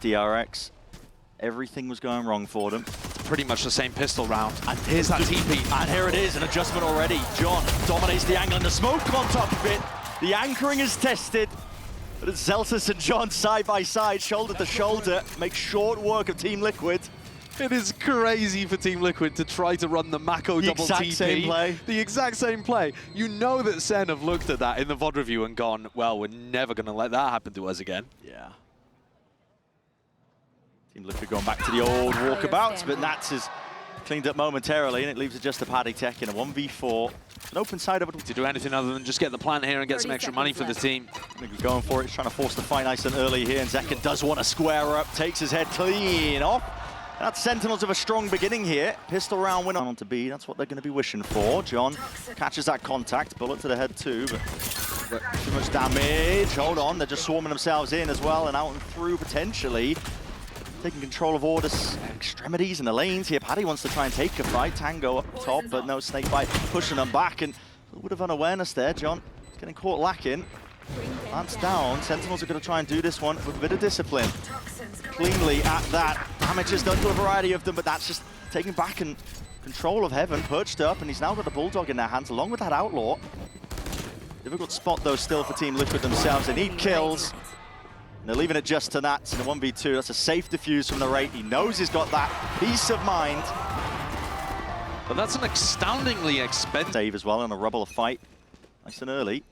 DRX. Everything was going wrong for them. Pretty much the same pistol round. And here's that TP. And here it is, an adjustment already. John dominates the angle and the smoke on top of it. The anchoring is tested. But it's Zelsis and John side by side, shoulder to shoulder, make short work of Team Liquid. It is crazy for Team Liquid to try to run the Mako double TP. Same play. The exact same play. You know that SEN have looked at that in the VOD review and gone, well, we're never going to let that happen to us again. Yeah. Team Liquid going back to the old walkabouts, but Nats is cleaned up momentarily, and it leaves it just to Paddy Tech in a 1v4. An open side of it. To do anything other than just get the plant here and get some extra money for the team. I think he's going for it. He's trying to force the fight nice and early here, and Zekken does want to square up, takes his head clean off. That's Sentinels of a strong beginning here. Pistol round win on to B. That's what they're going to be wishing for. John catches that contact. Bullet to the head too, but too much damage. Hold on, they're just swarming themselves in as well and out and through potentially. Taking control of all the extremities and the lanes here. Paddy wants to try and take a fight. Tango up top, but no Snakebite pushing them back. And a little bit of unawareness there. John getting caught lacking. Lance down. Sentinels are going to try and do this one with a bit of discipline. Cleanly at that. Damage is done to a variety of them, but that's just taking back and control of Heaven, perched up, and he's now got the Bulldog in their hands along with that Outlaw. Difficult spot though still for Team Liquid themselves. They need kills. And they're leaving it just to Nats in a 1v2. That's a safe defuse from the rate. He knows he's got that peace of mind. But that's an astoundingly expensive save as well in a rubble fight. Nice and early.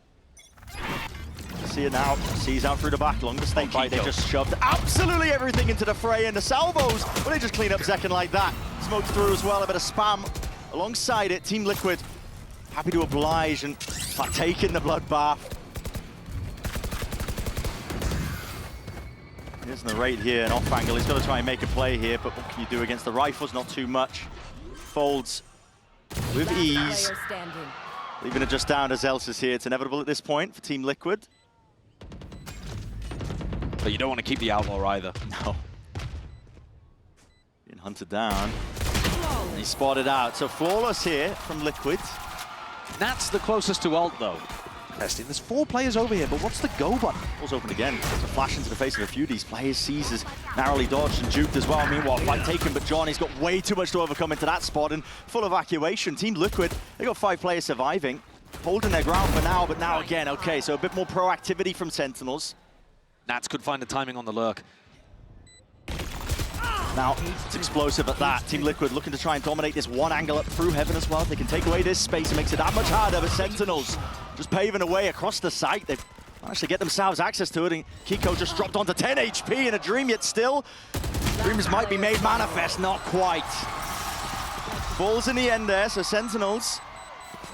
See it now. Sees out through the back. Along the Snakebite, they just shoved absolutely everything into the fray. And the salvos, well, they just clean up Zekken like that. Smoked through as well. A bit of spam alongside it. Team Liquid happy to oblige and partake in the bloodbath. Here's the rate here, an off angle. He's got to try and make a play here, but what can you do against the rifles? Not too much. Folds with ease. Leaving it just down to Zelsis here. It's inevitable at this point for Team Liquid. But you don't want to keep the Outlaw either. No. Being hunted down. And he's spotted out. So flawless here from Liquid. Nats the closest to ult though. There's 4 players over here, but what's the go button? Ball's open again. It's a flash into the face of a few of these players. Caesar's narrowly dodged and juked as well. Meanwhile, fight taken, but Johnny's got way too much to overcome into that spot and full evacuation. Team Liquid, they got 5 players surviving, holding their ground for now, but now again, okay, so a bit more proactivity from Sentinels. Nats could find the timing on the lurk. Now, it's explosive at that. Team Liquid looking to try and dominate this one angle up through Heaven as well. If they can take away this space, it makes it that much harder for Sentinels. Just paving a way across the site. They've managed to get themselves access to it, and Kiko just dropped onto 10 HP in a Dream, yet still. Dreams might be made manifest, not quite. Falls in the end there, so Sentinels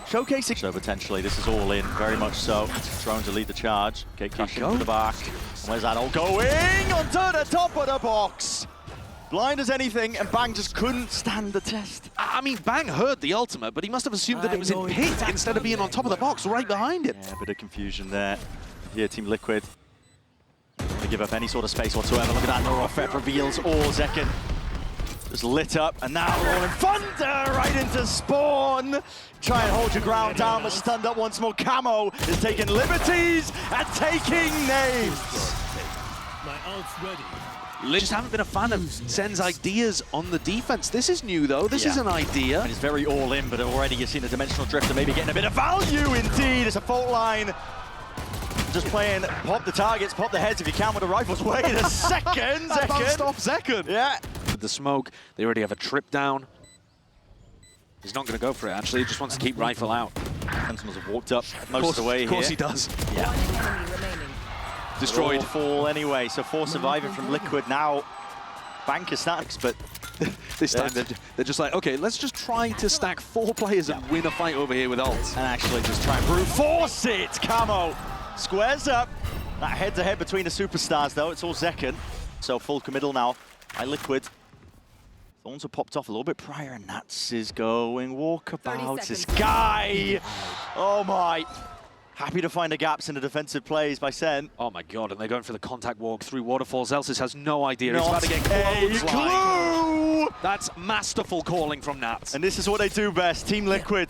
showcasing. So potentially, this is all in, very much so. Drones to lead the charge. Okay, Kiko to the back. And where's that all going? Onto the top of the box. Blind as anything, and Bang just couldn't stand the test. I mean, Bang heard the ultimate, but he must have assumed that it was in pit instead of being on top of the box, right behind it. Yeah, a bit of confusion there. Here, Team Liquid. They give up any sort of space whatsoever. Look at that, Neurofet reveals all. Zekken just lit up, and now rolling thunder right into Spawn. Try and hold your ground down, but stunned up once more. Camo is taking liberties and taking names. My ult's ready. Just haven't been a fan of SEN's ideas on the defense. This is new, though. This is an idea. And it's very all in, but already you've seen a dimensional drift and maybe getting a bit of value indeed. It's a fault line. Just playing, pop the targets, pop the heads if you can with the rifles. Wait a second, That bounced Zekken. off Zekken. Yeah. With the smoke, they already have a trip down. He's not going to go for it, actually. He just wants to keep rifle out. Sentinels have walked up most of the way here. Of course he does. Yeah. Destroyed. Fall anyway, so 4 surviving from Liquid now. Banker stacks, but this time they're just like, okay, let's just try to stack 4 players and win a fight over here with ults. And actually just try and brute force it. Camo squares up. That head-to-head between the superstars, though. It's all Zekken. So full committal now by Liquid. Thorns have popped off a little bit prior, and Nats is going walkabout. This guy. Oh my. Happy to find the gaps in the defensive plays by SEN. Oh my god, and they're going for the contact walk through waterfalls. Zelsis has no idea. He's Not about to get a clue! That's masterful calling from Nats. And this is what they do best. Team Liquid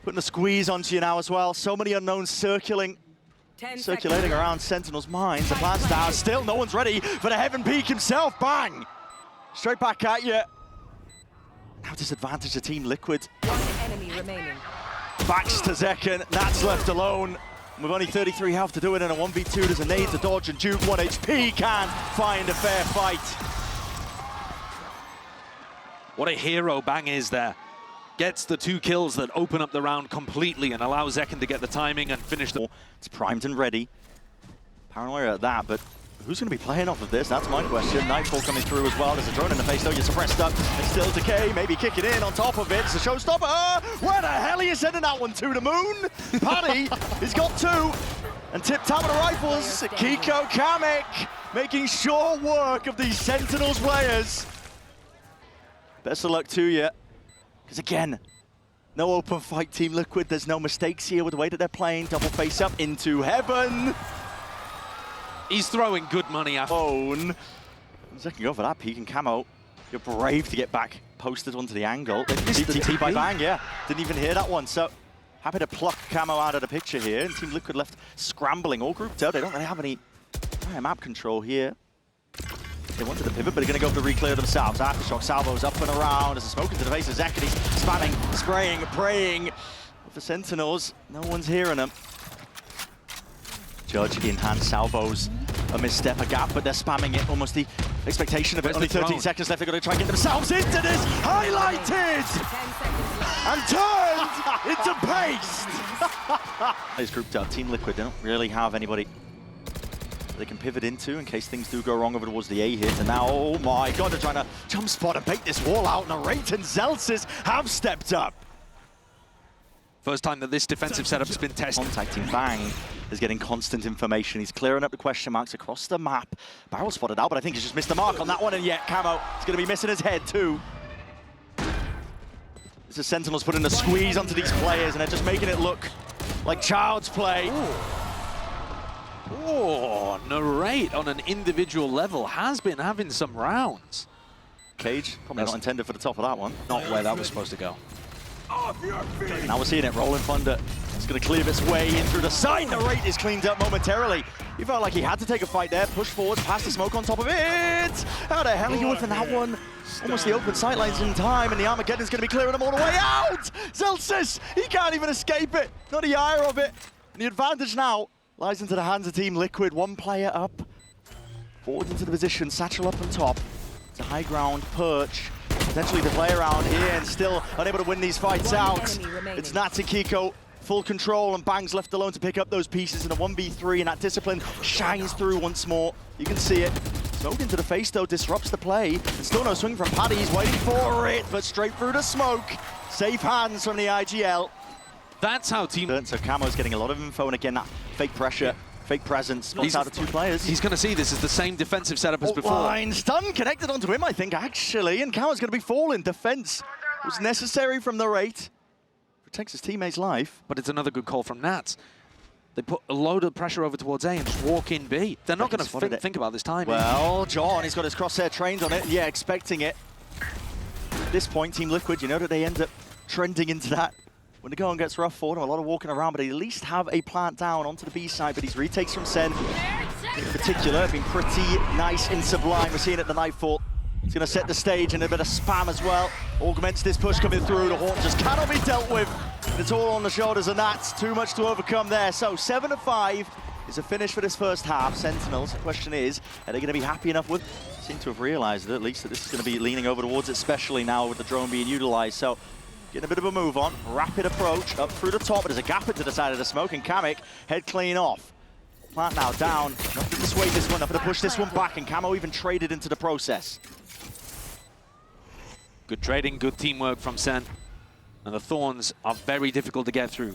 putting a squeeze onto you now as well. So many unknowns circling circulating around Sentinels' minds. The plan's down. Still, no one's ready for the Heaven Peak himself. Bang! Straight back at you. Now disadvantage the Team Liquid. One enemy remaining. Backs to Zekken. Nats left alone. With only 33 health to do it in a 1v2, there's a nade to dodge, and Duke 1 HP can't find a fair fight. What a hero Bang is there. Gets the 2 kills that open up the round completely and allow Zekken to get the timing and finish the... It's primed and ready. Paranoia at that, but who's going to be playing off of this? That's my question. Nightfall coming through as well. There's a drone in the face, though. You're suppressed up. And still Decay, maybe kicking in on top of it. It's a showstopper. Where the hell are you sending that one to? The moon? Paddy, he's got 2. And tipped out with the rifles. Kiko Kamek making sure work of these Sentinels players. Best of luck to you. Because again, no open fight, Team Liquid. There's no mistakes here with the way that they're playing. Double face up into Heaven. He's throwing good money after. Phone. Zekken go for that peek and camo. You're brave to get back posted onto the angle. TP by Bang, yeah. Didn't even hear that one. So happy to pluck camo out of the picture here. And Team Liquid left scrambling, all grouped up. They don't really have any map control here. They wanted to pivot, but they're going to go for the reclear themselves. Aftershock salvos up and around as a smoke into the face of Zekken. He's spamming, spraying, praying for Sentinels. No one's hearing them. Judge in hand salvos. A misstep, a gap, but they're spamming it. Almost the expectation of it. Only 13 seconds left. They've got to try and get themselves into this. Highlighted! 10 seconds left. And turned into paste. It's grouped up. Team Liquid, they don't really have anybody they can pivot into in case things do go wrong over towards the A hit. And now, oh my god, they're trying to jump spot and bait this wall out. Narrate and Zelsis have stepped up. First time that this defensive setup's been tested. Contacting Bang is getting constant information. He's clearing up the question marks across the map. Barrel spotted out, but I think he's just missed the mark on that one. And yet, Camo is going to be missing his head too. This is Sentinels putting a squeeze onto these players, and they're just making it look like child's play. Oh, Narrate on an individual level has been having some rounds. Cage, probably not intended for the top of that one. Not where that was supposed to go. Now we're seeing it, Rolling Thunder. It's going to cleave its way in through the side. Narrate is cleaned up momentarily. He felt like he had to take a fight there, push forward, pass the smoke on top of it. How the hell are you whiffing that one? Almost the open sightlines in time, and the Armageddon's going to be clearing them all the way out. Zelsis, he can't even escape it. Not the ire of it. And the advantage now lies into the hands of Team Liquid. One player up, forward into the position, satchel up on top. It's a high ground perch. Potentially the play around here and still unable to win these fights out. It's Nats and Kiko, full control, and Bang's left alone to pick up those pieces in a 1v3, and that discipline shines through once more. You can see it. Smoke into the face though, disrupts the play. And still no swing from Paddy, he's waiting for it, but straight through the smoke. Safe hands from the IGL. That's how Team... So Camo's getting a lot of info, and again, that fake pressure. Fake presence, spots out of 2 players. He's going to see this as the same defensive setup as before. Line stun connected onto him, I think, actually. And Camo's going to be falling. Defense was necessary from the rate. Protects his teammate's life. But it's another good call from Nats. They put a load of pressure over towards A and just walk in B. They're not going to think about this timing. Well, John, he's got his crosshair trained on it. Yeah, expecting it. At this point, Team Liquid, you know that they end up trending into that. When the going gets rough for them, a lot of walking around, but they at least have a plant down onto the B side. But these retakes from Sen, in particular, have been pretty nice in Sublime. We're seeing it at the Nightfall. It's going to set the stage and a bit of spam as well. Augments this push coming through. The Horn just cannot be dealt with. It's all on the shoulders of Nats. Too much to overcome there. So 7-5 is a finish for this first half. Sentinels, the question is, are they going to be happy enough with? Seem to have realized at least that this is going to be leaning over towards it, especially now with the drone being utilized. So getting a bit of a move on, rapid approach up through the top, but there's a gap into the side of the smoke, and Kamek head clean off. Plant now down, not to dissuade this one, not to push this one back, and Camo even traded into the process. Good trading, good teamwork from Sen. And the Thorns are very difficult to get through.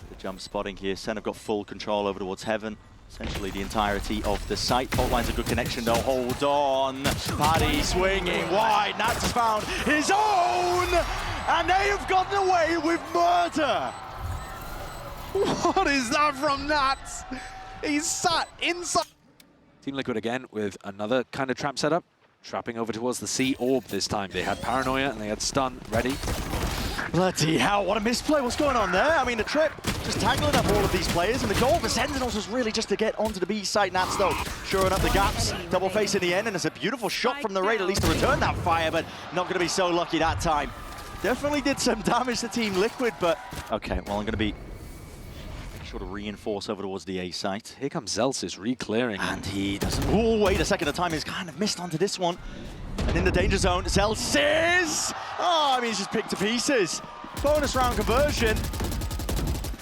The jump spotting here, Sen have got full control over towards Heaven. Essentially the entirety of the site. Fault line's a good connection though, hold on. Paddy swinging wide, Nats has found his own! And they have gotten away with murder! What is that from Nats? He's sat inside. Team Liquid again with another kind of trap setup. Trapping over towards the C orb this time. They had Paranoia and they had Stun ready. Bloody hell, what a misplay, what's going on there? I mean, the trip just tangling up all of these players. And the goal for Sentinels was really just to get onto the B site. Nats, though, shoring up the gaps. Double face in the end, and it's a beautiful shot from the raid, at least to return that fire, but not going to be so lucky that time. Definitely did some damage to Team Liquid, but... Okay, well, I'm going to be... sure to reinforce over towards the A site. Here comes Zelsis re-clearing. And he doesn't... Oh, wait a second, the time is kind of missed onto this one. And in the danger zone, Zelsis! Oh, I mean, he's just picked to pieces. Bonus round conversion.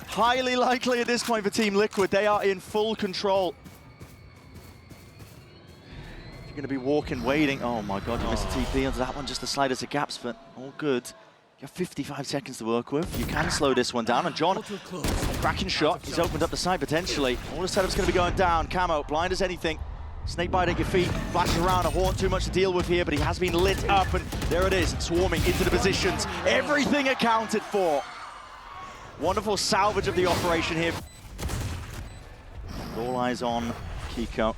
Highly likely at this point for Team Liquid. They are in full control. You're going to be walking, waiting. Oh my God, you missed a TP onto that one. Just the slightest of gaps, but all good. You have 55 seconds to work with. You can slow this one down. And John, cracking shot. He's opened up the side potentially. All the setup's going to be going down. Camo, blind as anything. Snakebite at your feet, flashes around, a Horn too much to deal with here, but he has been lit up, and there it is, swarming into the positions. Everything accounted for. Wonderful salvage of the operation here. All eyes on Kiko.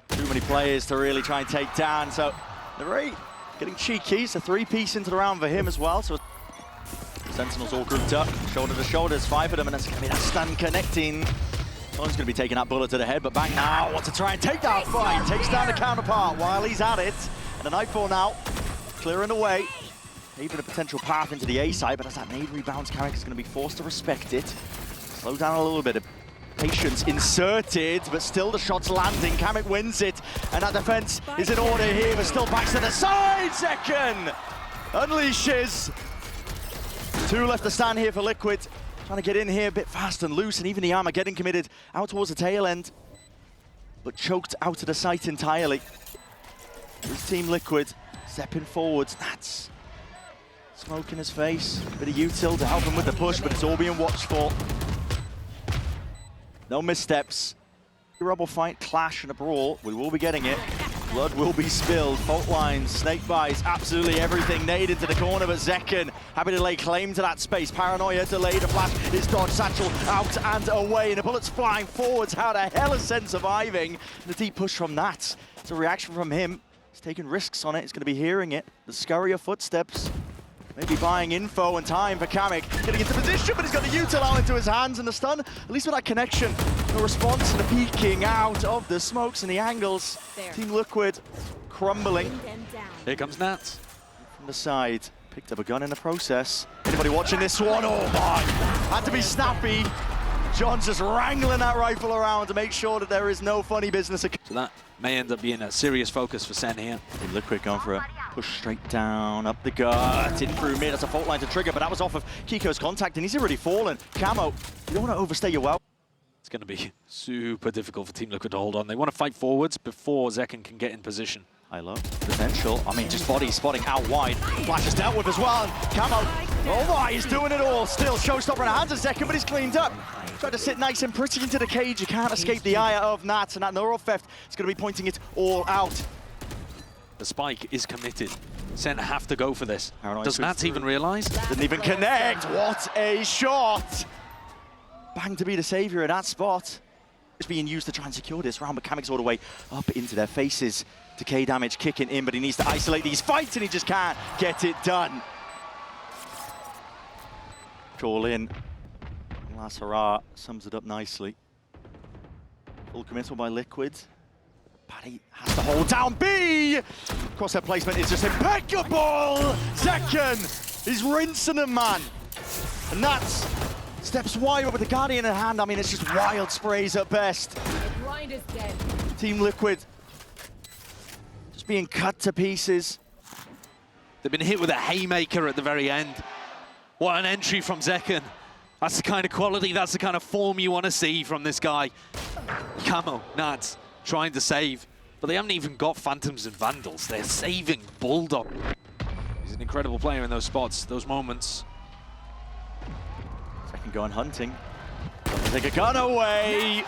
Too many players to really try and take down, so the rate getting cheeky. It's a three-piece into the round for him as well. So Sentinels all grouped up, shoulder to shoulders, 5 of them, and that's going to be that stun connecting. One's going to be taking that bullet to the head, but Bang now wants to try and take that fight. Takes down the counterpart while he's at it. And a Nightfall now, clearing the way. Even a potential path into the A side, but as that nade rebounds, Carrick is going to be forced to respect it. Slow down a little bit of patience inserted, but still the shot's landing. Kamek wins it, and that defense is in order here, but still backs to the side. Second unleashes. 2 left to stand here for Liquid. Trying to get in here a bit fast and loose, and even the armor getting committed out towards the tail end, but choked out of the sight entirely. This Team Liquid stepping forwards. That's smoke in his face. Bit of util to help him with the push, but it's all being watched for. No missteps. Rubble fight, clash, and a brawl. We will be getting it. Blood will be spilled. Fault lines, snake bites, absolutely everything. Nade into the corner, but Zekken happy to lay claim to that space. Paranoia delayed, a flash is dodged. Satchel out and away, and the bullets flying forwards. How the hell is Sen surviving? And the deep push from that. It's a reaction from him. He's taking risks on it. He's going to be hearing it. The scurry of footsteps. Maybe buying info and time for Kamek. Getting into position, but he's got the util out into his hands, and the stun, at least with that connection. The response and the peeking out of the smokes and the angles. There. Team Liquid crumbling. Here comes Nats. From the side. Picked up a gun in the process. Anybody watching this one? Oh my! Had to be snappy. John's just wrangling that rifle around to make sure that there is no funny business. So that may end up being a serious focus for Sen here. Team Liquid going for a push straight down, up the gut, in through mid. That's a fault line to trigger, but that was off of Kiko's contact, and he's already fallen. Camo, you don't want to overstay your well. It's going to be super difficult for Team Liquid to hold on. They want to fight forwards before Zekken can get in position. I love potential. I mean, just body spotting out wide. Flash is dealt with as well, and Camo, oh my, he's doing it all. Still showstopper in the hands of Zekken, but he's cleaned up. Tried to sit nice and pretty into the cage. You can't escape the eye of Nats, and that neural theft is going to be pointing it all out. The spike is committed. Sen have to go for this. Does Nats through. even realize? Didn't even connect. What a shot! Bang to be the savior in that spot. It's being used to try and secure this round, but Kamek's all the way up into their faces. Decay damage kicking in, but he needs to isolate these fights, and he just can't get it done. All in. Lasara sums it up nicely. Full committal by Liquid. Paddy has to hold down B! Crosshair placement is just impeccable! Zekken is rinsing him, man. And Nats steps wide with the Guardian in hand. I mean, it's just wild sprays at best. The blind is dead. Team Liquid just being cut to pieces. They've been hit with a haymaker at the very end. What an entry from Zekken. That's the kind of quality, that's the kind of form you want to see from this guy. Camo, Nats, trying to save, but they haven't even got Phantoms and Vandals. They're saving Bulldog. He's an incredible player in those spots, those moments. Zekken going hunting. Doesn't take a gun away.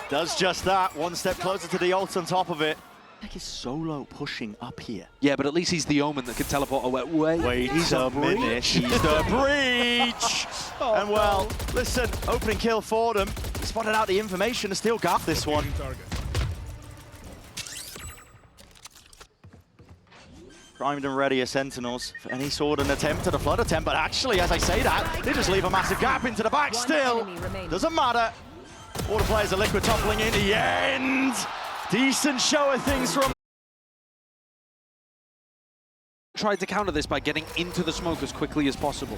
Does just that. One step closer to the ult on top of it. Like he's solo pushing up here. Yeah, but at least he's the Omen that can teleport away. Wait a minute, he's the breach! And well, listen, opening kill for them. Spotted out the information and still got this one. Primed and ready as Sentinels for any sort of attempt at a flood attempt, but actually, as I say that, they just leave a massive gap into the back still. Doesn't matter. All the players are Liquid toppling in the end. Decent show of things from... Tried to counter this by getting into the smoke as quickly as possible.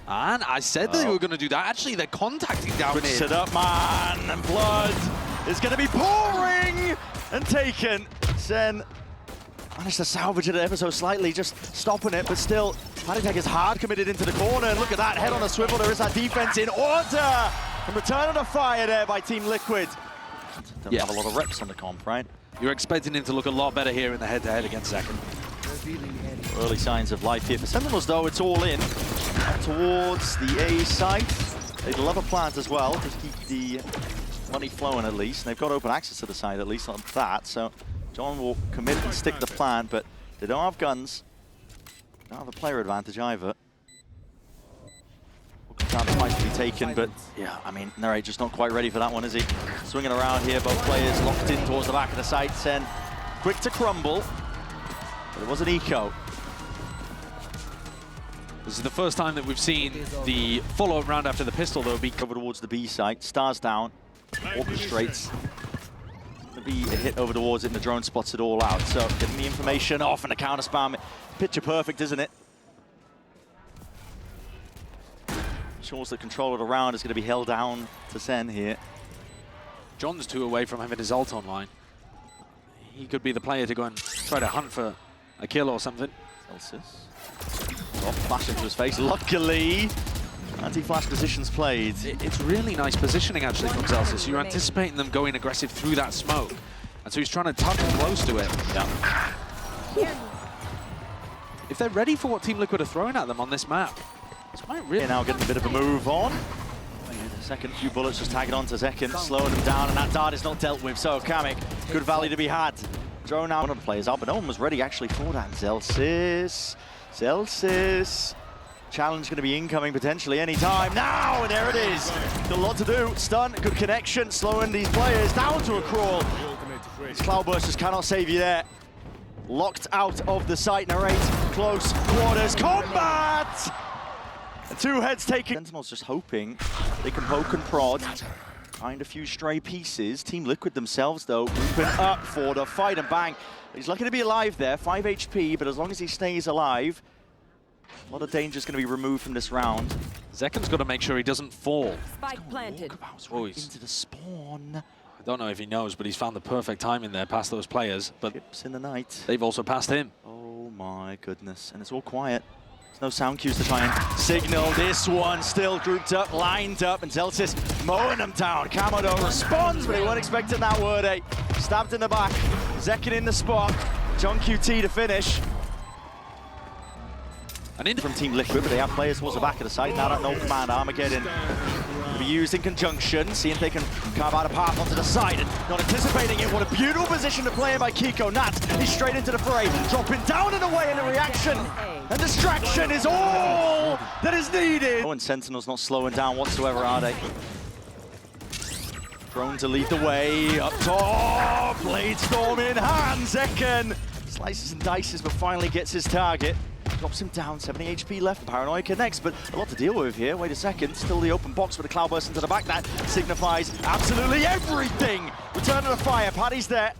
And I said they were going to do that. Actually, they're contacting down Switched here. it up, man, and blood is going to be pouring and taken. Sen managed to salvage it ever so slightly, just stopping it, but still, Paddytech is hard committed into the corner, and look at that, head on a swivel, there is that defense in order! And return of the fire there by Team Liquid. Don't have a lot of reps on the comp, right? You're expecting him to look a lot better here in the head-to-head against Zekken. Early signs of life here for Sentinels, though. It's all in. Up towards the A site. They'd love a plant as well, to keep the money flowing at least. And they've got open access to the site at least on that. So John will commit and stick the plant, but they don't have guns. They don't have a player advantage either. Down the fight to be taken, but yeah, I mean, Narrate just not quite ready for that one, is he? Swinging around here, both players locked in towards the back of the site. Sen quick to crumble. But it was an eco. This is the first time that we've seen the follow-up round after the pistol, though, be Over towards the B site. Stars down. Orchestrates. Going to be a hit over towards it, and the drone spots it all out. So getting the information off and the counter spam. Picture perfect, isn't it? Ensures that control of the round is going to be held down to Sen here. John's 2 away from having his ult online. He could be the player to go and try to hunt for a kill or something. Celsius. Oh, flash into his face. Luckily, anti-flash positions played. It's really nice positioning, actually, from Celsius. You're anticipating them going aggressive through that smoke. And so he's trying to tuck close to it. Yeah. If they're ready for what Team Liquid are throwing at them on this map, this might really... Now getting a bit of a move on. The second few bullets just tagging on to Zekken, slowing them down, and that dart is not dealt with. So Kamek, good value to be had. Drone out, one of the players out, but no one was ready actually for that. Celsius. Challenge going to be incoming potentially any time now, and there it is. Got a lot to do. Stun, good connection, slowing these players down to a crawl. These Cloudbursters cannot save you there. Locked out of the site. Narrate, close quarters combat. And 2 heads taken. Sentinels just hoping they can poke and prod. Find a few stray pieces. Team Liquid themselves, though, grouping up for the fight, and bang. He's lucky to be alive there, 5 HP, but as long as he stays alive, a lot of danger is going to be removed from this round. Zekken's got to make sure he doesn't fall. Spike planted. Right into the spawn. I don't know if he knows, but he's found the perfect timing there past those players. But Chips in the night. they've also passed him. Oh my goodness, and it's all quiet. There's no sound cues to try and signal. This one still grouped up, lined up, and Celsius mowing them down. Camodo responds, but he weren't expecting that word, eh? Stabbed in the back. Zekken in the spot. John QT to finish. And in from Team Liquid, but they have players towards the back of the site. Now that no command Armageddon will be used in conjunction. See if they can carve out a path onto the side. And not anticipating it. What a beautiful position to play in by Kiko. Nat, he's straight into the fray. Dropping down and away in the reaction. And distraction is all that is needed. Oh, and Sentinels not slowing down whatsoever, are they? Drone to lead the way. Up top. Blade Storm in hand. Zekken slices and dices, but finally gets his target. Drops him down, 70 HP left. Paranoia connects, but a lot to deal with here. Wait a second, still the open box with the Cloudburst into the back. That signifies absolutely everything. Return of the fire, Paddy's there.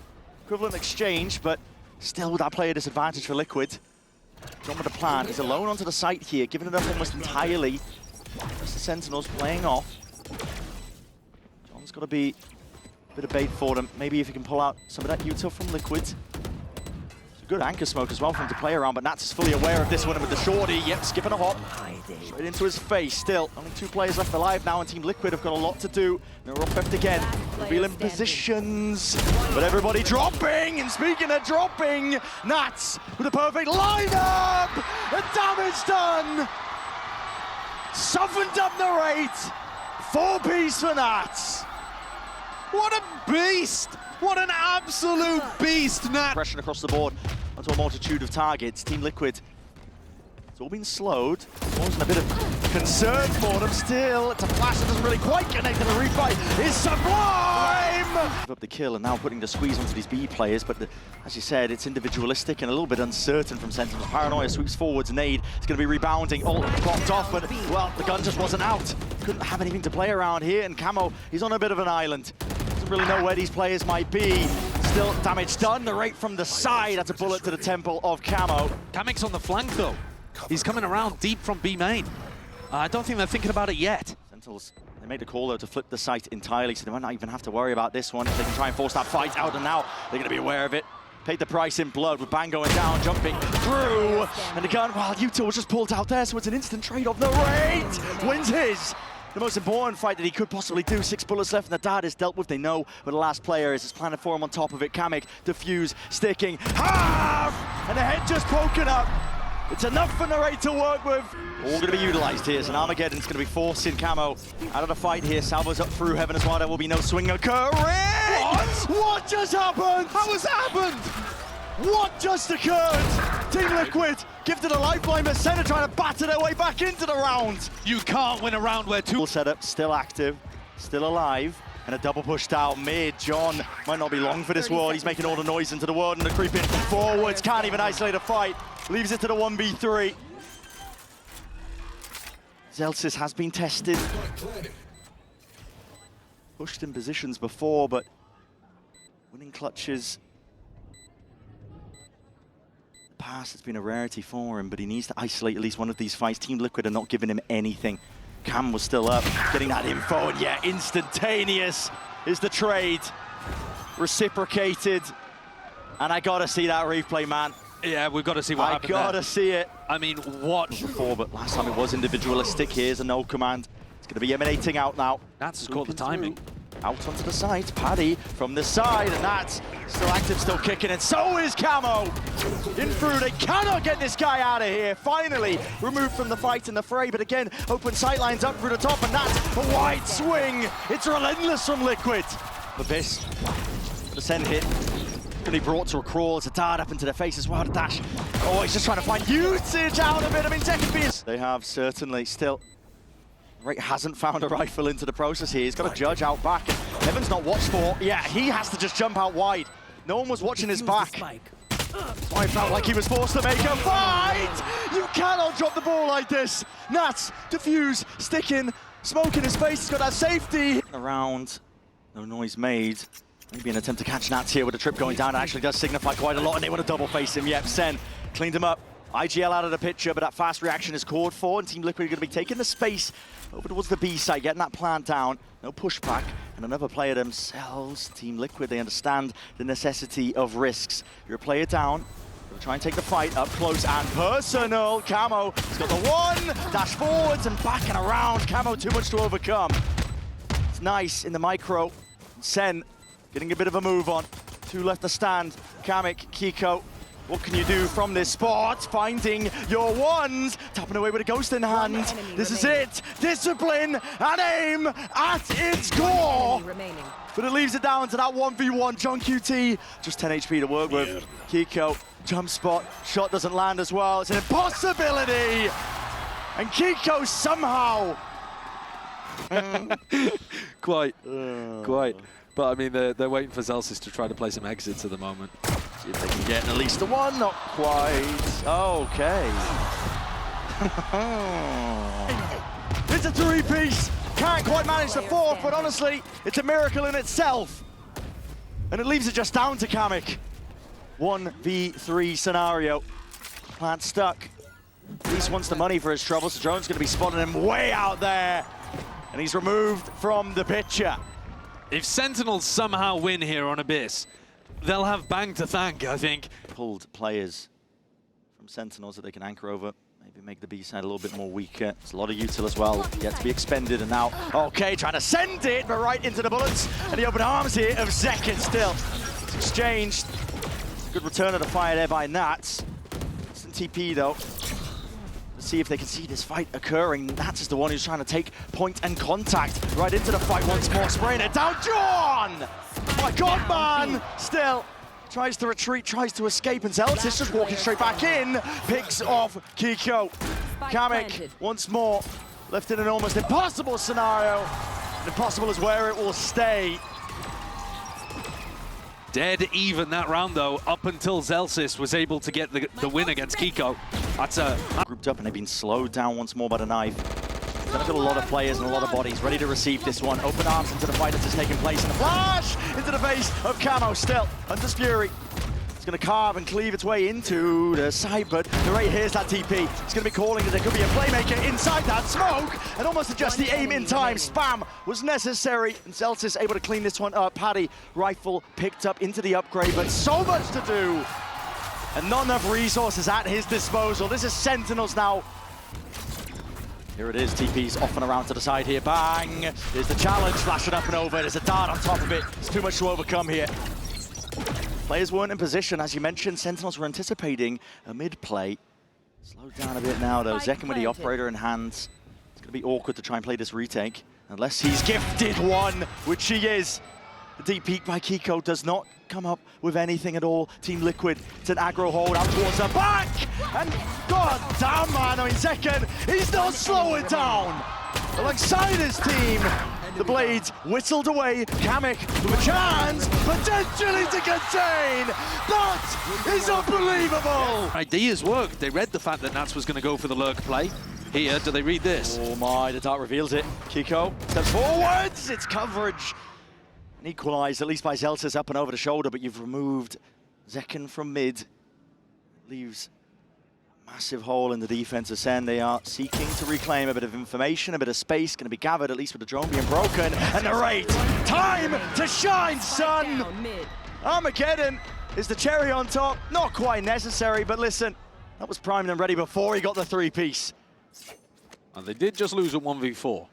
Equivalent exchange, but still with that player disadvantage for Liquid. John with the plan, he's alone onto the site here, giving it up almost entirely. Just the Sentinels playing off. John's got to be a bit of bait for them. Maybe if he can pull out some of that util from Liquid. Good anchor smoke as well for him to play around, but Nats is fully aware of this one with the shorty. Yep, skipping a hop. Straight into his face. Still, only 2 players left alive now, and Team Liquid have got a lot to do. They're off left again. Revealing positions. But everybody dropping, and speaking of dropping, Nats with a perfect lineup! The damage done! Softened up Narrate. 4-piece for Nats. What a beast! What an absolute beast, Nat! Pressure across the board onto a multitude of targets. Team Liquid, it's all been slowed. Causing a bit of concern for them still. It's a flash that doesn't really quite connect, and the refight is sublime! Up the kill and now putting the squeeze onto these B players, but as you said, it's individualistic and a little bit uncertain from Sentinels. Paranoia sweeps forwards, nade, it's going to be rebounding, all popped off, but well, the gun just wasn't out. Couldn't have anything to play around here, and Camo, he's on a bit of an island. Doesn't really know where these players might be. Still damage done, the rate from the side, that's a bullet to the temple of Camo. Kamik's on the flank though. He's coming around deep from B main. I don't think they're thinking about it yet. Sentinels, they made a call though to flip the site entirely, so they might not even have to worry about this one. If they can try and force that fight out, and now they're going to be aware of it. Paid the price in blood with Bang going down, jumping through, and the gun, well, Yuta was just pulled out there, so it's an instant trade-off. The rate wins his. The most important fight that he could possibly do. 6 bullets left, and the dad is dealt with. They know where the last player is. It's planted for him on top of it. Kamik, defuse, sticking, half! And the head just poking up. It's enough for Narrate to work with. All going to be utilized here, and Armageddon's going to be forcing Camo out of the fight here. Salvo's up through heaven as well. There will be no swing occurring. What just happened? How has that happened? What just occurred? Team Liquid gifted a lifeline, but Senna trying to batter their way back into the round. You can't win a round where two... Setup, still active, still alive, and a double push down mid. John might not be long for this world. He's making all the noise into the world, and they're creeping forwards. Can't even isolate a fight. Leaves it to the 1v3. Zelsis has been tested. Pushed in positions before, but winning clutches. Pass, it's been a rarity for him, but he needs to isolate at least one of these fights. Team Liquid are not giving him anything. Cam was still up, getting that info, and yeah, instantaneous is the trade. Reciprocated, and I gotta see that replay, man. Yeah, we've got to see what happened I gotta there. see it. I mean, what? Before, but last time it was individualistic. Here's a no command. It's gonna be emanating out now. That's caught the timing. Out onto the side, Paddy from the side, and that's still active, still kicking, and so is Camo. In through, they cannot get this guy out of here. Finally removed from the fight in the fray, but again, open sightlines up through the top, and that's a wide swing. It's relentless from Liquid. Abyss, the send hit. Really brought to a crawl, it's a dart up into their face as well, the dash. Oh, he's just trying to find usage out of it. I mean, Zekir. They have certainly still. Right, hasn't found a rifle into the process here. He's got a judge out back. Heaven's not watched for. Yeah, he has to just jump out wide. No one was watching his back. That's why I felt like he was forced to make a fight! You cannot drop the ball like this. Nats, defuse, sticking, smoke in his face. He's got that safety. Around, no noise made. Maybe an attempt to catch Nats here with the trip going down. It actually does signify quite a lot, and they want to double face him. Yep, Sen cleaned him up. IGL out of the picture, but that fast reaction is called for, and Team Liquid are going to be taking the space over towards the B side, getting that plant down. No pushback, and another player themselves. Team Liquid, they understand the necessity of risks. You're a player down. They'll try and take the fight up close and personal. Camo has got the one, dash forwards and back and around. Camo too much to overcome. It's nice in the micro. Sen getting a bit of a move on. 2 left to stand. Kamik, Kiko. What can you do from this spot? Finding your ones, tapping away with a ghost in hand. This is it. Discipline and aim at its core. But it leaves it down to that 1v1. John QT, just 10 HP to work with. Kiko, jump spot, shot doesn't land as well. It's an impossibility. And Kiko somehow. Quite. But I mean, they're waiting for Zelsis to try to play some exits at the moment. See if they can get at least a one. Not quite. Okay. It's a 3-piece. Can't quite manage the 4th, but honestly, it's a miracle in itself. And it leaves it just down to Kamik. 1v3 scenario. Plant stuck. At least wants the money for his trouble, so Drone's going to be spotting him way out there. And he's removed from the picture. If Sentinels somehow win here on Abyss, they'll have Bang to thank, I think. Pulled players from Sentinels that they can anchor over. Maybe make the B side a little bit more weaker. There's a lot of util as well, yet to be expended, and now, okay, trying to send it, but right into the bullets. And the open arms here of Zekir still. It's exchanged. Good return of the fire there by Nats. It's in TP though. Let's see if they can see this fight occurring. Nats is the one who's trying to take point and contact right into the fight once more. Spraying it down, John! My God, man! Still. Tries to retreat, tries to escape, and Zeltis just walking straight back in. Picks off Kiko. Kamik once more left in an almost impossible scenario. And impossible is where it will stay. Dead even that round, though, up until Zelsis was able to get the win against Kiko. That's a... Grouped up and they've been slowed down once more by the knife. Gonna got a lot of players and a lot of bodies ready to receive this one. Open arms into the fight that has taken place, and a flash into the face of Camo still. Hunter's Fury. It's gonna carve and cleave its way into the side, but Narrate hears that TP. It's gonna be calling that there could be a playmaker inside that smoke, and almost adjust the aim in time. Spam was necessary, and Zelsis able to clean this one up. Paddy, rifle picked up into the upgrade, but so much to do, and not enough resources at his disposal. This is Sentinels now. Here it is, TP's off and around to the side here, bang! There's the challenge, flashing up and over, there's a dart on top of it. It's too much to overcome here. Players weren't in position, as you mentioned. Sentinels were anticipating a mid-play. Slowed down a bit now, though. Zekken with the operator in hands. It's going to be awkward to try and play this retake, unless he's gifted one, which he is. The deep peek by Kiko does not come up with anything at all. Team Liquid, it's an aggro hold out towards the back, and god damn, man, I mean, Zekken, he's not slowing down. Alongside his team, the blades whistled away. Kamek with a chance, potentially to contain. That is unbelievable. Ideas worked. They read the fact that Nats was going to go for the lurk play. Here, do they read this? Oh my, the dart reveals it. Kiko steps forwards, it's coverage. An equalized, at least by Zelsis, up and over the shoulder, but you've removed Zekken from mid. Leaves a massive hole in the defense of SEN. They are seeking to reclaim a bit of information, a bit of space, going to be gathered, at least with the drone being broken. And Narrate, time to shine, son! Armageddon is the cherry on top. Not quite necessary, but listen, that was primed and ready before he got the three-piece. And they did just lose a 1v4.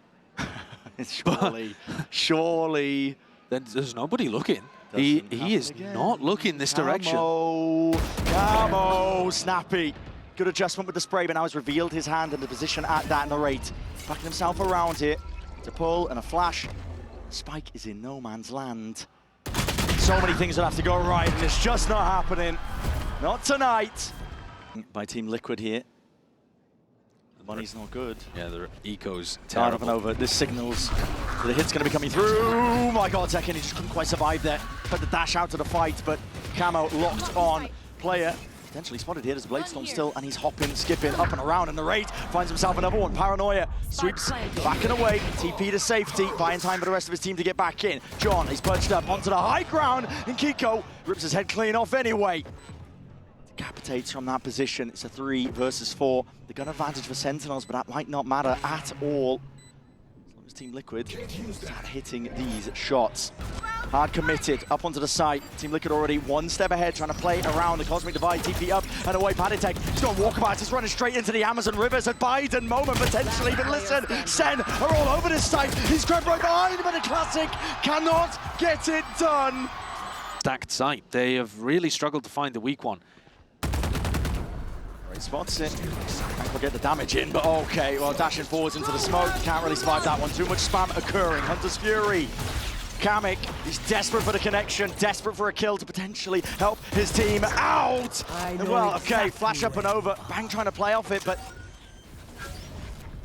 Surely. Then there's nobody looking. He is not looking this direction. Camo, snappy. Good adjustment with the spray, but now he's revealed his hand and the position at that Narrate. Backing himself around here to pull and a flash. Spike is in no man's land. So many things that have to go right, and it's just not happening. Not tonight. By Team Liquid here. The money's not good. Yeah, the eco's Dart terrible. up and over. This signals the hit's going to be coming through. Oh my god, Zekken, he just couldn't quite survive there. Put the dash out to the fight, but Camo locked on. Player potentially spotted here. There's Bladestorm still, and he's hopping, skipping up and around, and Narrate finds himself another one. Paranoia sweeps back and away. TP to safety, buying time for the rest of his team to get back in. John, he's perched up onto the high ground, and Kiko rips his head clean off anyway. Decapitates from that position. It's a 3 versus 4. The gun advantage for Sentinels, but that might not matter at all. As long as Team Liquid start hitting these shots. Hard committed, up onto the side. Team Liquid already one step ahead, trying to play around the Cosmic Divide. TP up and away. Paditek, he's got walkabout. He's running straight into the Amazon rivers. A Biden moment potentially, but listen, Sen are all over this site. He's grabbed right behind him, and a classic cannot get it done. Stacked site. They have really struggled to find the weak one. He spots it. Can't get the damage in, but okay. Well, dashing forwards into the smoke. Can't really survive that one. Too much spam occurring. Hunter's Fury. Kamek, he's desperate for the connection, desperate for a kill to potentially help his team out. And well, okay, flash up and over. Bang trying to play off it, but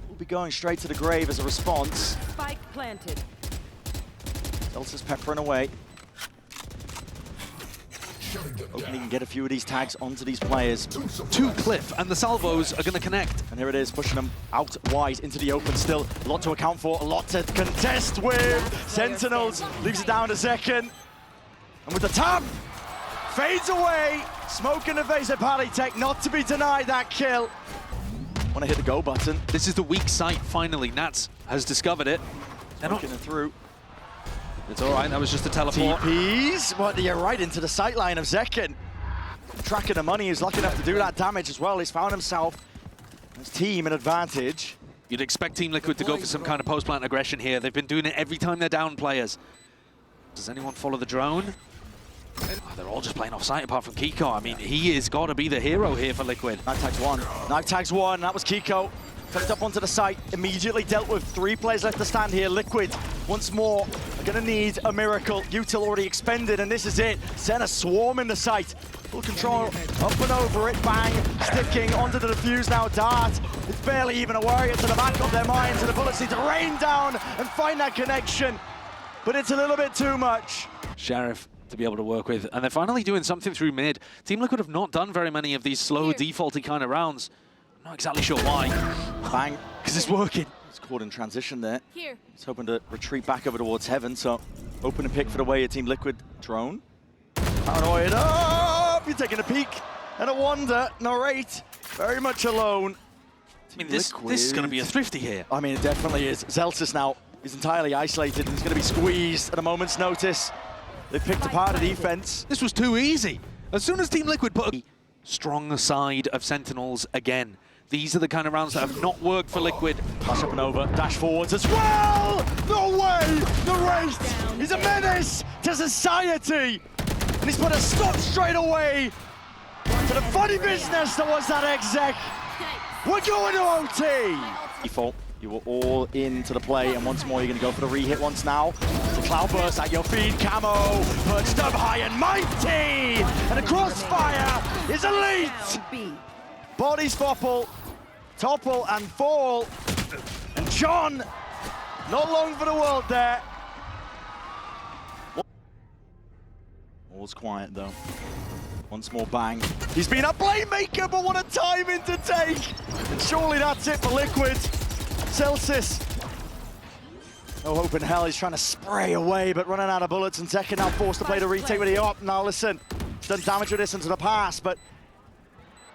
we'll be going straight to the grave as a response. Spike planted. Delta's peppering away. Hoping he can get a few of these tags onto these players. To Cliff, and the salvos are going to connect. And here it is, pushing them out wide into the open still. A lot to account for, a lot to contest with. Sentinels leaves it down to Zekken. And with the tap, fades away. Smoke in the face of Palitek, not to be denied that kill. Want to hit the go button. This is the weak site, finally. Nats has discovered it. They're not Smoking it through. It's all right, that was just a teleport. TPs, but you're right into the sight line of Zekken. Tracking the money, he's lucky enough to do that damage as well. He's found himself, his team, an advantage. You'd expect Team Liquid to go for some kind of post-plant aggression here. They've been doing it every time they're down players. Does anyone follow the drone? Oh, they're all just playing off-site apart from Kiko. I mean, he has got to be the hero here for Liquid. Knife tags one. Knife tags one. That was Kiko. Tucked up onto the site. Immediately dealt with. 3 players left to stand here. Liquid, once more, are going to need a miracle. Util already expended, and this is it. Senna swarming the site. Full control. Up and over it. Bang. Sticking onto the defuse now. Dart. It's barely even a warrior to the back of their minds, and the bullets need to rain down and find that connection. But it's a little bit too much. Sheriff to be able to work with. And they're finally doing something through mid. Team Liquid have not done very many of these slow, defaulty kind of rounds. I'm not exactly sure why. Bang. Because it's working. It's caught in transition there. Here. He's hoping to retreat back over towards Heaven, so open and pick for the way of Team Liquid. Drone. Paranoid up! You're taking a peek and a wonder. Narrate very much alone. I mean, this is going to be a thrifty here. I mean, it definitely is. Zelsis now is entirely isolated and he's going to be squeezed at a moment's notice. They picked apart the defense. This was too easy. As soon as Team Liquid put a strong side of Sentinels again, these are the kind of rounds that have not worked for Liquid. Flash up and over, dash forwards as well! No way! The race! He's a menace to society! And he's put a stop straight away to the funny business that was that exec. We're going to OT! Default, you were all into the play, and once more you're going to go for the re-hit once now. The cloudburst at your feet, Camo, perched up high and mighty! And the crossfire is elite! Bodies topple and fall. And John, not long for the world there. All's quiet though. Once more bang. He's been a playmaker, but what a timing to take. And surely that's it for Liquid. Celsius. No hope in hell, he's trying to spray away, but running out of bullets, and Zekken now forced to play the retake with the up. Now listen, he's done damage with this into the pass, but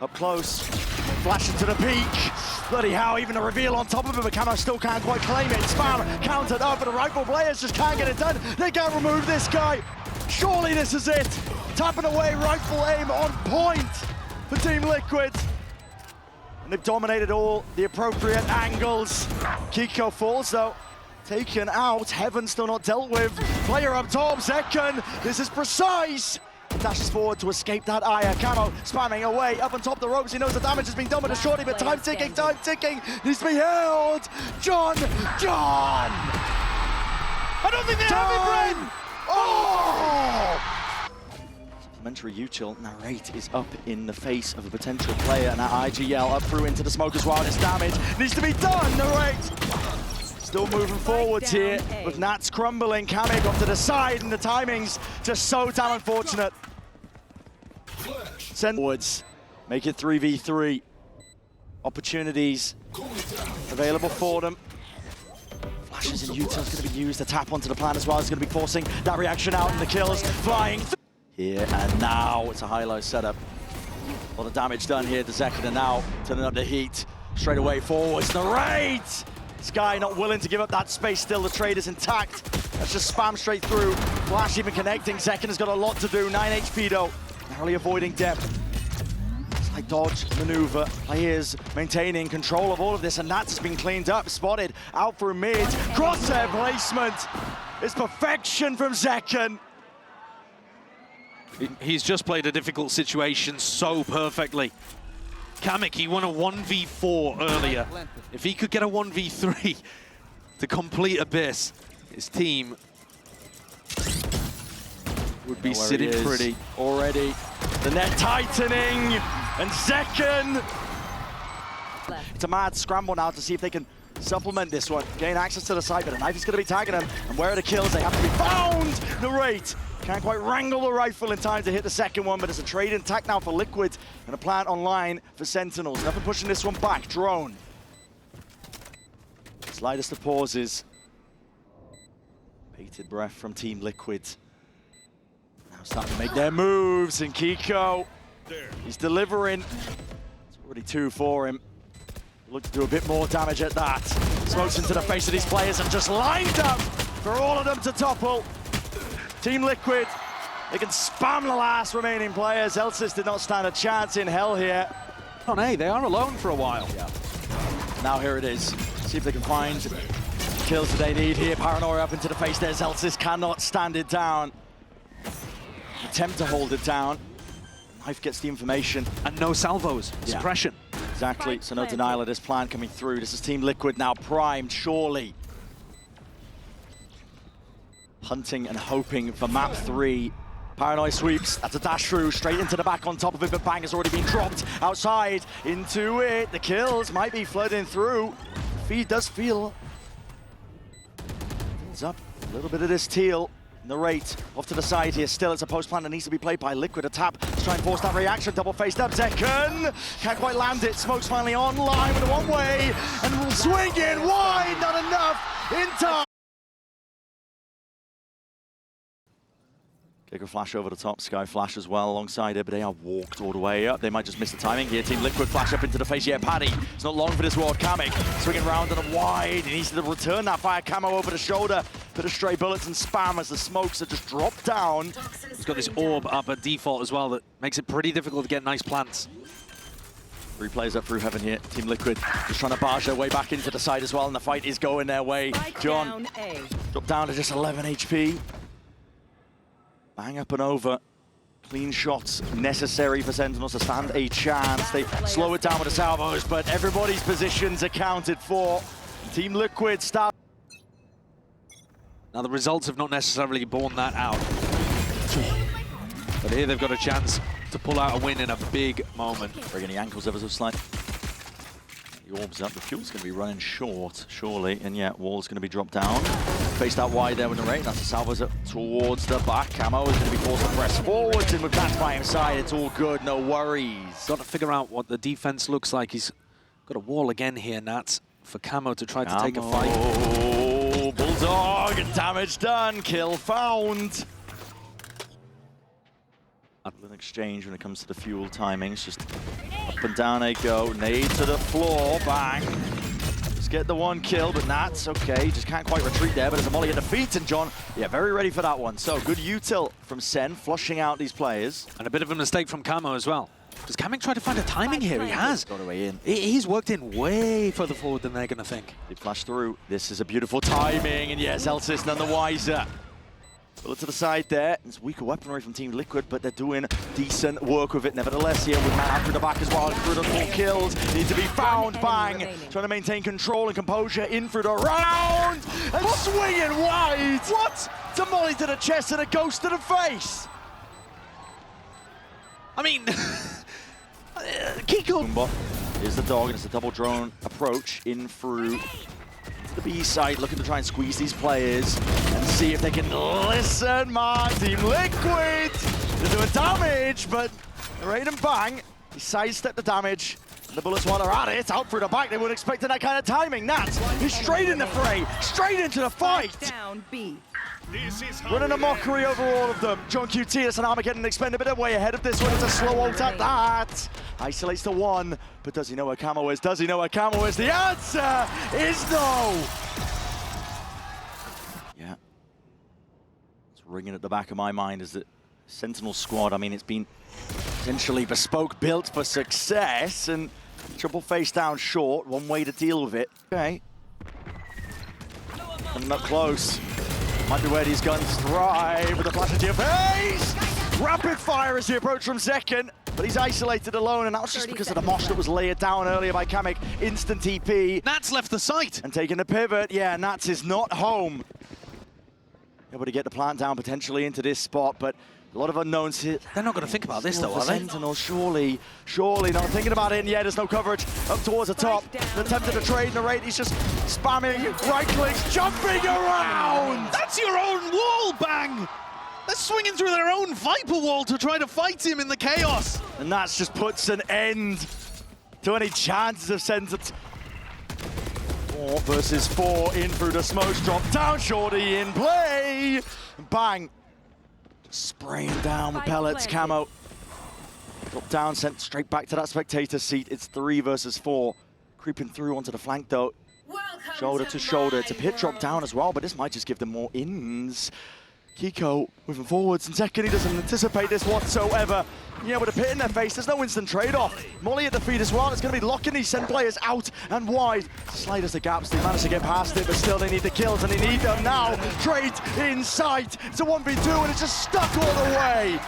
up close, flash into the peak. Bloody hell, even a reveal on top of him, but Camo still can't quite claim it. Spam countered up, but the rifle players just can't get it done. They can't remove this guy. Surely this is it. Tapping away, rifle aim on point for Team Liquid. And they've dominated all the appropriate angles. Kiko falls though, taken out. Heaven still not dealt with. Player up top, Zekken. This is precise. Dashes forward to escape that ire. Camo spamming away up on top of the ropes. He knows the damage has been done with a shorty, but time ticking, needs to be held. John! I don't think they have it, Bren! Oh! Supplementary util narrate is up in the face of a potential player, and that IGL up through into the smoke as well. This damage needs to be done. Narrate still moving forwards here, with Nats crumbling. Kamik off to the side, and the timing's just so damn unfortunate. Send forwards, make it 3v3. Opportunities available for them. Flashes and util's going to be used to tap onto the plan as well. It's going to be forcing that reaction out, and the kills flying here and now. It's a high-low setup. A lot of damage done here to Zekken, and now turning up the heat straight away forwards. Narrate! Sky not willing to give up that space still. The trade is intact. That's just spam straight through. Flash even connecting. Zekken has got a lot to do. 9 HP though. Narrowly avoiding depth. Slight dodge maneuver. Players maintaining control of all of this, and that's been cleaned up. Spotted out through mid. Crosshair placement is perfection from Zekken. He's just played a difficult situation so perfectly. Kamik, he won a 1v4 earlier. If he could get a 1v3 to complete Abyss, his team would be sitting pretty. Already, the net tightening, and Zekken. It's a mad scramble now to see if they can supplement this one. Gain access to the site, but the knife is going to be tagging them. And where are the kills? They have to be found. Narrate can't quite wrangle the rifle in time to hit the second one, but it's a trade intact now for Liquid and a plant online for Sentinels. Nothing pushing this one back. Drone. Slightest of pauses. Bated breath from Team Liquid. Now starting to make their moves, and Kiko, he's delivering. It's already 2 for him. Look to do a bit more damage at that. Smokes into the face of these players and just lined up for all of them to topple. Team Liquid, they can spam the last remaining players. Elsis did not stand a chance in hell here. On A, they are alone for a while. Yeah. Now here it is. See if they can find the kills that they need here. Paranoia up into the face there. Elsis cannot stand it down. Attempt to hold it down. Knife gets the information. And no salvos, suppression. Exactly, so no denial of this plan coming through. This is Team Liquid now primed, surely. Hunting and hoping for map 3. Paranoid sweeps, that's a dash through, straight into the back on top of it, but Bang has already been dropped outside into it. The kills might be flooding through. Feed does feel. It's up, a little bit of this teal. Narrate off to the side here. Still, it's a post plan that needs to be played by Liquid. A tap to try and force that reaction. Double faced up. Zekken can't quite land it. Smoke's finally online with a one-way and swinging wide. Not enough in time. Kicker flash over the top, Sky flash as well alongside it, but they are walked all the way up. They might just miss the timing here. Team Liquid flash up into the face. Yeah, Paddy, it's not long for this ward. Kamek swinging round and wide. He needs to return that fire camo over the shoulder. Bit of stray bullets and spam as the smokes are just dropped down. He's got this orb up at default as well that makes it pretty difficult to get nice plants. 3 players up through heaven here. Team Liquid just trying to barge their way back into the side as well, and the fight is going their way. John dropped down to just 11 HP. Bang up and over. Clean shots necessary for Sentinels to stand a chance. They slow it down with the salvos, but everybody's positions accounted for. Team Liquid start. Now the results have not necessarily borne that out. But here they've got a chance to pull out a win in a big moment. Bringing the ankles ever so slight. The orb's up, the fuel's going to be running short, surely, and yet wall's going to be dropped down. Faced out wide there with the rain. That's the salvos up towards the back. Camo is going to be forced to press forwards, and with Nats by his side, it's all good, no worries. Got to figure out what the defense looks like. He's got a wall again here, Nats, for Camo to try to take a fight. Oh, Bulldog, damage done, kill found. An exchange when it comes to the fuel timings, just up and down they go, nade to the floor, bang. Just get the 1 kill, but Nats, okay, just can't quite retreat there, but there's a molly at the feet, and John, yeah, very ready for that one. So good util from Sen, flushing out these players. And a bit of a mistake from Camo as well. Does Kamek try to find a timing here? He has. Got away in. He's worked in way further forward than they're going to think. They flash through. This is a beautiful timing, and yes, Elsis none the wiser. Bullet to the side there. It's weaker weaponry from Team Liquid, but they're doing decent work with it nevertheless here with man out through the back as well. Through the full kills. Need to be found. Bang. Trying to maintain control and composure in through the round. And swinging wide. What? It's a molly to the chest and a ghost to the face. I mean, Kiko. Here's the dog, and it's a double drone approach in through the B side, looking to try and squeeze these players and see if they can listen. Team Liquid, they're doing damage, but right and bang, he sidestepped the damage. And the bullets while they're at it, out through the back. They weren't expecting that kind of timing. Nats, he's straight in the fray, straight into the fight. Down B. Running a mockery over all of them. John QT, that's an Armageddon expended, but they're way ahead of this one. It's a slow ult at that. Isolates the 1, but does he know where Camo is? Does he know where Camo is? The answer is no. Yeah. It's ringing at the back of my mind is that Sentinel squad, I mean, it's been potentially bespoke, built for success, and triple face down short, one way to deal with it. Okay. Coming up close. Might be where these guns thrive with a flash into your face! Rapid fire as the approach from Zekken, but he's isolated alone, and that was just because of the mosh that was laid down earlier by Kamek. Instant TP. Nats left the site. And taking the pivot. Yeah, Nats is not home. Able to get the plant down potentially into this spot, but a lot of unknowns here. They're not going to think about this though, are they? Sentinel, surely not thinking about it, and yeah, there's no coverage up towards the top. Attempted to trade narrate, he's just spamming right clicks, jumping around! That's your own wall, Bang! They're swinging through their own Viper wall to try to fight him in the chaos. And that just puts an end to any chances of Sentinel. 4 versus 4 in through the smokes, drop down, Shorty in play! Bang! Spraying down with pellets, Camo. Drop down, sent straight back to that spectator seat. It's 3 versus 4. Creeping through onto the flank though. Shoulder to shoulder. It's a pit drop down as well, but this might just give them more ins. Kiko moving forwards, and Zekken, he doesn't anticipate this whatsoever. Yeah, with a pit in their face, there's no instant trade-off. Molly at the feet as well. It's going to be locking these Sen players out and wide. Slight as the gaps, they managed to get past it, but still they need the kills, and they need them now. Trade in sight. It's a 1v2, and it's just stuck all the way.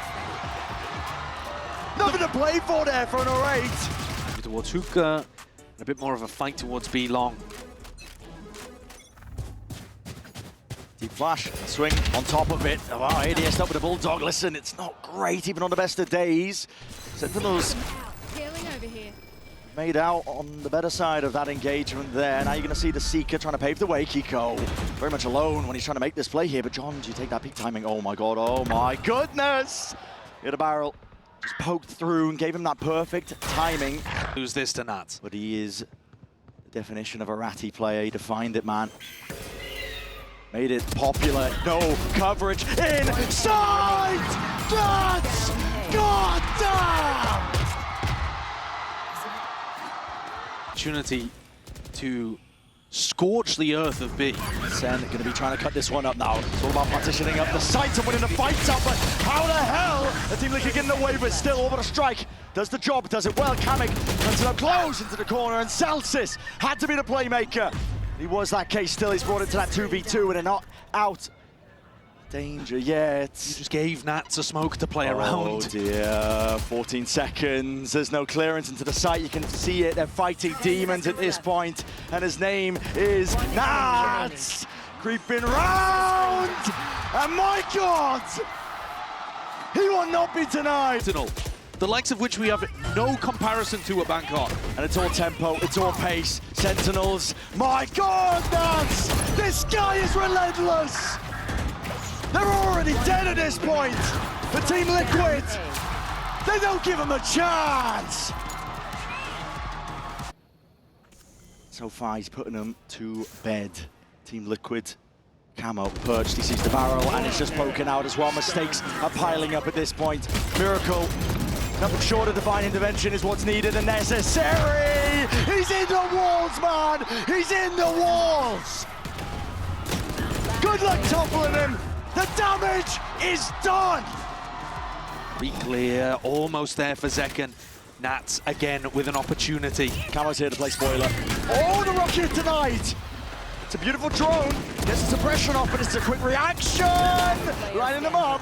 Nothing to play for there for an 08. Towards Hookah, a bit more of a fight towards B long. Deep flash, swing on top of it. Oh, ADS up with a Bulldog. Listen, it's not great even on the best of days. Sentinels made out on the better side of that engagement there. Now you're going to see the Seeker trying to pave the way. Kiko very much alone when he's trying to make this play here. But John, do you take that peak timing? Oh my god, oh my goodness! He had a barrel, just poked through and gave him that perfect timing. Lose this to Nats. But he is the definition of a ratty player. He defined it, man. Made it popular. No coverage inside! Nuts! God damn! Opportunity to scorch the earth of B. SEN going to be trying to cut this one up now. It's all about partitioning up the sites and winning the fights out, but how the hell? The Team Liquid getting away, but still over the strike. Does the job, does it well. Kamek runs it up close into the corner, and Celsius had to be the playmaker. He was that case still. He's brought into that 2v2 and they're not out. Danger yet. You just gave Nats a smoke to play around. Oh dear, 14 seconds. There's no clearance into the site. You can see it. They're fighting demons at this point, and his name is Nats. Creeping round, and my God, he will not be denied. The likes of which we have no comparison to at Bangkok. And it's all tempo, it's all pace. Sentinels, my God, Nats! This guy is relentless! They're already dead at this point! For Team Liquid! They don't give him a chance! So far, he's putting them to bed. Team Liquid, Camo perched, he sees the barrel, and it's just poking out as well. Mistakes are piling up at this point. Miracle. Nothing short of divine intervention is what's needed and necessary. He's in the walls, man. He's in the walls. Good luck toppling him. The damage is done. Be clear, almost there for Zekken. Nats again with an opportunity. Camo's here to play spoiler. Oh, the rocket denied. It's a beautiful drone. Gets the suppression off, but it's a quick reaction. Lining them up.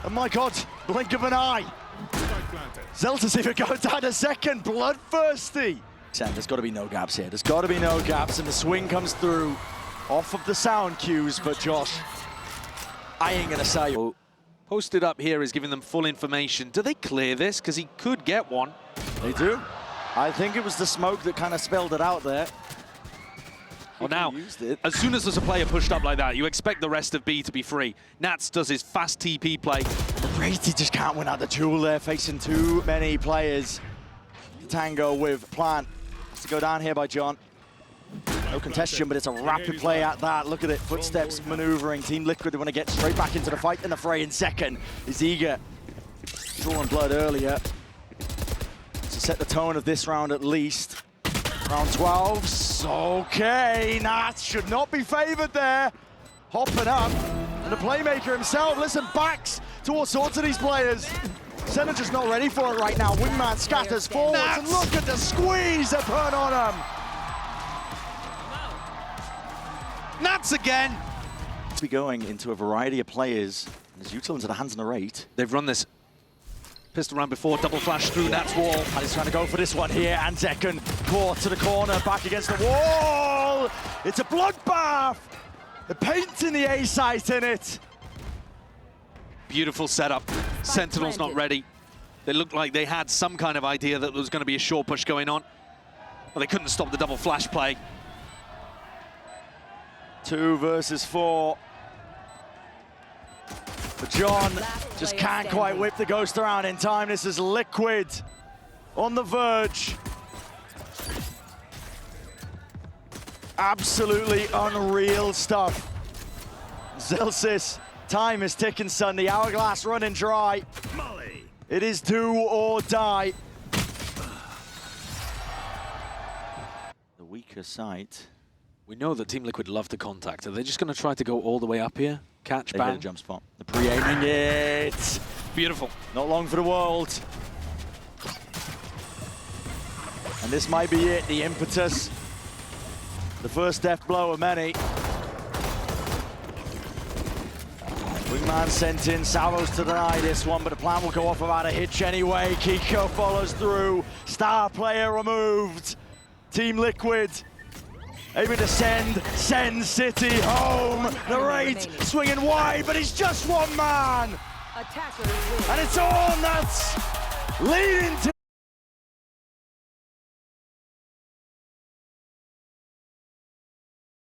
And my God, blink of an eye. Zelta's even going down a second, bloodthirsty. There's got to be no gaps here. There's got to be no gaps, and the swing comes through off of the sound cues. But Josh, I ain't gonna say. Posted up here is giving them full information. Do they clear this? Because he could get one. They do. I think it was the smoke that kind of spelled it out there. Well, now, as soon as there's a player pushed up like that, you expect the rest of B to be free. Nats does his fast TP play. Brady just can't win out the duel there, facing too many players. Tango with Plant. Has to go down here by John. No contestation, but it's a rapid play at that. Look at it, footsteps maneuvering. Team Liquid, they want to get straight back into the fight and the fray in second. Is eager. Drawing blood earlier to set the tone of this round at least. Round 12, okay, Nats should not be favored there. Hopping up, and the playmaker himself, listen, backs to all sorts of these players. SEN just not ready for it right now. Wingman scatters forwards, and look at the squeeze they put on him. Nats again. Be going into a variety of players, and as Util into the hands of Narrate. They've run this pistol round before, double flash through Nats wall. And he's trying to go for this one here, and Zekken caught to the corner, back against the wall. It's a bloodbath. The paint in the A site in it. Beautiful setup. Sentinels not ready. They looked like they had some kind of idea that there was going to be a short push going on. Well, they couldn't stop the double flash play. 2 versus 4. But John just can't quite whip the ghost around in time. This is Liquid on the verge. Absolutely unreal stuff. Zelsis, time is ticking, son. The hourglass running dry. It is do or die. The weaker side. We know that Team Liquid love to contact. Are they just going to try to go all the way up here? Catch, They bang. hit a jump spot. The pre-aiming it. Beautiful. Not long for the world. And this might be it, the impetus. The first death blow of many. Wingman sent in, Salvos to deny this one, but the plan will go off without a hitch anyway. Kiko follows through, star player removed. Team Liquid able to send Sen City home. Narrate swinging wide, but he's just one man. Attackers win. And it's on, that's leading to